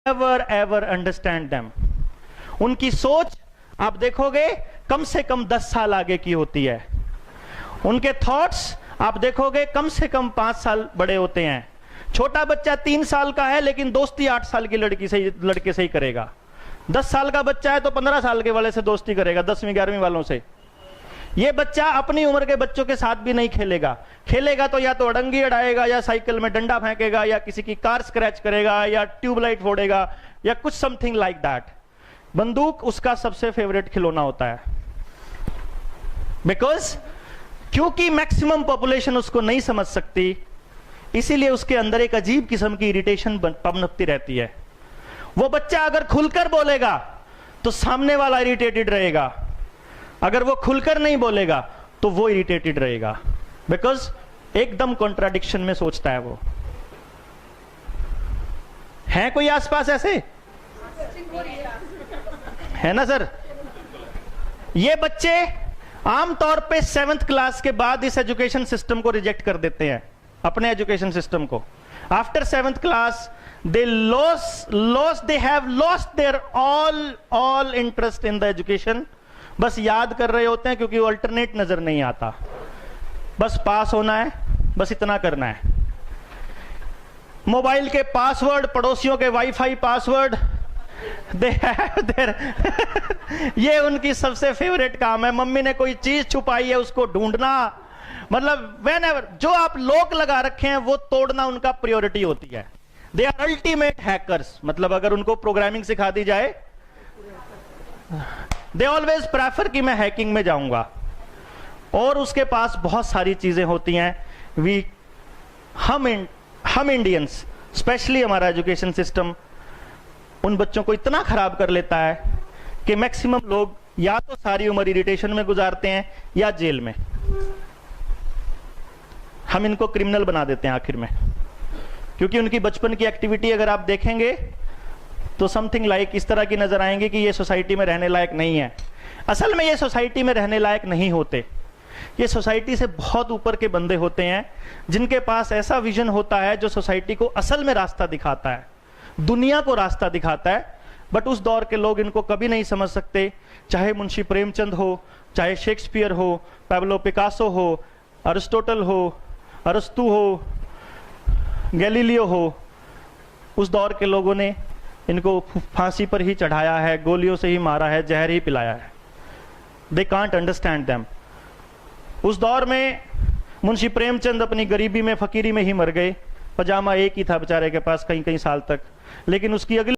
never ever understand them. उनकी सोच आप देखोगे कम से कम 10 साल आगे की होती है। उनके थॉट्स आप देखोगे कम से कम 5 साल बड़े होते हैं। छोटा बच्चा 3 साल का है लेकिन दोस्ती 8 साल की लड़के से ही करेगा। 10 साल का बच्चा है तो 15 साल के वाले से दोस्ती करेगा, 10वीं 11वीं वालों से। ये बच्चा अपनी उम्र के बच्चों के साथ भी नहीं खेलेगा। खेलेगा तो या तो अड़ंगी अड़ाएगा, या साइकिल में डंडा फेंकेगा, या किसी की कार स्क्रैच करेगा, या ट्यूबलाइट फोड़ेगा, या कुछ समथिंग लाइक दैट। बंदूक उसका सबसे फेवरेट खिलौना होता है, बिकॉज क्योंकि मैक्सिमम पॉपुलेशन उसको नहीं समझ सकती, इसीलिए उसके अंदर एक अजीब किस्म की इरिटेशन पनपती रहती है। वो बच्चा अगर खुलकर बोलेगा तो सामने वाला इरिटेटेड रहेगा, अगर वो खुलकर नहीं बोलेगा तो वो इरिटेटेड रहेगा, बिकॉज एकदम कॉन्ट्राडिक्शन में सोचता है वो। है कोई आसपास ऐसे? है ना सर? ये बच्चे आमतौर पे 7th क्लास के बाद इस एजुकेशन सिस्टम को रिजेक्ट कर देते हैं, अपने एजुकेशन सिस्टम को। After 7th class they have lost their all interest in the education। बस याद कर रहे होते हैं क्योंकि वो अल्टरनेट नजर नहीं आता। बस पास होना है, बस इतना करना है। मोबाइल के पासवर्ड, पड़ोसियों के wifi password, they have their ये उनकी सबसे फेवरेट काम है। मम्मी ने कोई चीज छुपाई है उसको ढूंढना, मतलब व्हेनेवर जो आप लॉक लगा रखे हैं वो तोड़ना उनका प्रायोरिटी होती है। दे आर अल्टीमेट हैकर्स, मतलब अगर उनको प्रोग्रामिंग सिखा दी जाए, दे ऑलवेज प्रेफर कि मैं हैकिंग में जाऊंगा। और उसके पास बहुत सारी चीजें होती हैं। हम इंडियंस, स्पेशली हमारा एजुकेशन सिस्टम उन बच्चों को इतना खराब कर लेता है कि मैक्सिमम लोग या तो सारी उम्र इरिटेशन में गुजारते हैं या जेल में। हम इनको क्रिमिनल बना देते हैं आखिर में, क्योंकि उनकी बचपन की एक्टिविटी अगर आप देखेंगे तो समथिंग लाइक इस तरह की नजर आएंगे कि ये सोसाइटी में रहने लायक नहीं है। असल में ये सोसाइटी में रहने लायक नहीं होते। ये सोसाइटी से बहुत ऊपर के बंदे होते हैं जिनके पास ऐसा विजन होता है जो सोसाइटी को असल में रास्ता दिखाता है, दुनिया को रास्ता दिखाता है। बट उस दौर के लोग इनको कभी नहीं समझ सकते, चाहे मुंशी प्रेमचंद हो, चाहे शेक्सपियर हो, पैब्लो पिकासो हो, अरिस्टोटल हो, अरस्तु हो, गैलीलियो हो। उस दौर के लोगों ने इनको फांसी पर ही चढ़ाया है, गोलियों से ही मारा है, जहर ही पिलाया है। They can't understand them. उस दौर में मुंशी प्रेमचंद अपनी गरीबी में, फकीरी में ही मर गए। पजामा एक ही था बेचारे के पास कई कई साल तक, लेकिन उसकी अगली